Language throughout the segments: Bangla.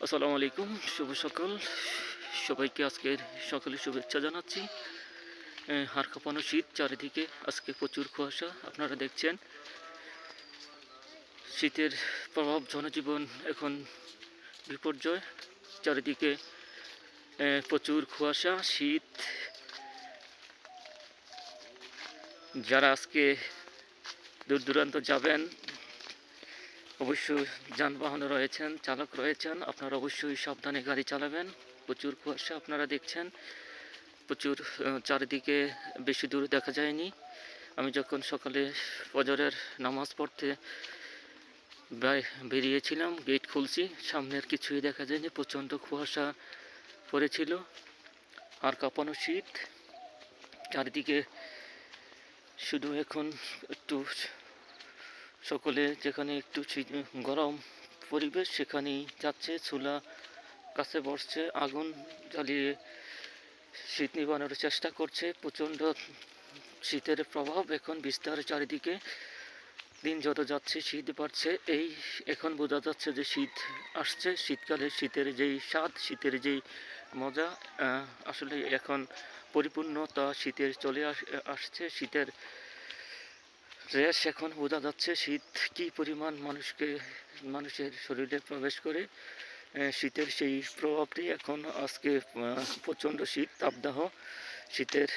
আসসালামু আলাইকুম, শুভ সকাল। সবাইকে আজকের সকালে শুভেচ্ছা জানাচ্ছি। হাড় কাঁপানো শীত, চারিদিকে আজকে প্রচুর কুয়াশা। আপনারা দেখছেন শীতের প্রভাব, জনজীবন এখন বিপর্যয়। চারিদিকে প্রচুর কুয়াশা, শীত। যারা আজকে দূর দূরান্ত যাবেন, অবশ্যই যানবাহনে রয়েছেন, চালক রয়েছেন, আপনারা অবশ্যই সাবধানে গাড়ি চালাবেন। প্রচুর কুয়াশা আপনারা দেখছেন, প্রচুর চারিদিকে বেশি দূর দেখা যায়নি। আমি যখন সকালে ফজরের নামাজ পড়তে বেরিয়েছিলাম, গেট খুলছি, সামনের কিছুই দেখা যায়নি, প্রচণ্ড কুয়াশা পড়েছিল আর কাঁপানো শীত। চারিদিকে শুধু এখন একটু সকলে যেখানে একটু গরম পরিবেশ সেখানেই যাচ্ছে, চুলা কাছে বসছে, আগুন জ্বালিয়ে শীত নিবানোর চেষ্টা করছে। প্রচণ্ড শীতের প্রভাব এখন বিস্তার চারিদিকে। দিন যত যাচ্ছে শীত বাড়ছে, এই এখন বোঝা যাচ্ছে যে শীত আসছে। শীতকালে শীতের যেই স্বাদ, শীতের যেই মজা, আসলে এখন পরিপূর্ণতা শীতের চলে আসছে। শীতের রেশ এখন বোঝা যাচ্ছে, শীত কী পরিমাণ মানুষের শরীরে প্রবেশ করে। শীতের সেই প্রভাবটি এখন আজকে প্রচণ্ড শীত, তাপদাহ শীতের।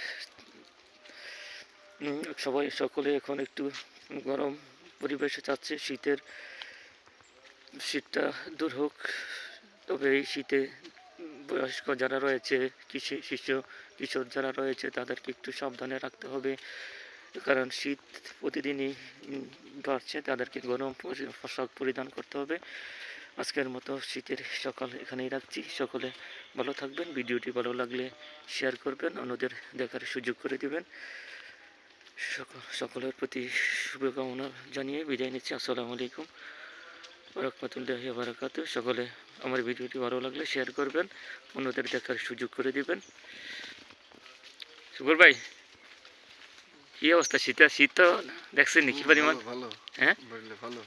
সকলে এখন একটু গরম পরিবেশে যাচ্ছে, শীতটা দূর হোক। তবে এই শীতে বয়স্ক যারা রয়েছে, কিশোর যারা রয়েছে, তাদেরকে একটু সাবধানে রাখতে হবে, কারণ শীত প্রতিদিনই বাড়ছে। তাদেরকে গরম পোশাক পরিধান করতে হবে। আজকের মতো শীতের সকাল এখানেই রাখছি। সকলে ভালো থাকবেন। ভিডিওটি ভালো লাগলে শেয়ার করবেন, অন্যদের দেখার সুযোগ করে দিবেন। সকলের প্রতি শুভকামনা জানিয়ে বিদায় নিচ্ছি। আসসালামু আলাইকুম ওয়া রাহমাতুল্লাহি ওয়া বারাকাতুহু। সকলে আমার ভিডিওটি ভালো লাগলে শেয়ার করবেন, অন্যদের দেখার সুযোগ করে দিবেন। শুকুর ভাই, কি অবস্থা? শীত তো দেখছেন কি পরিমাণ? হ্যাঁ,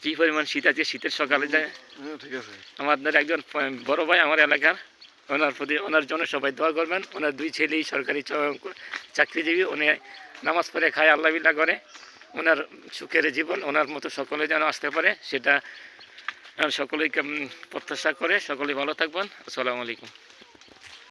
কি পরিমাণ শীত আজকে শীতের সকালে যায়। ঠিক আছে। আমাদের একজন বড় ভাই আমার এলাকার, ওনার জন্য সবাই দোয়া করবেন। ওনার দুই ছেলেই সরকারি চাকরিজীবী। উনি নামাজ পড়ে খায়, আল্লাহ বিল্লাহ করে। ওনার সুখের জীবন, ওনার মতো সকলে যেন আসতে পারে, সেটা সকলেই প্রত্যাশা করে। সকলেই ভালো থাকবেন। আসসালামু আলাইকুম।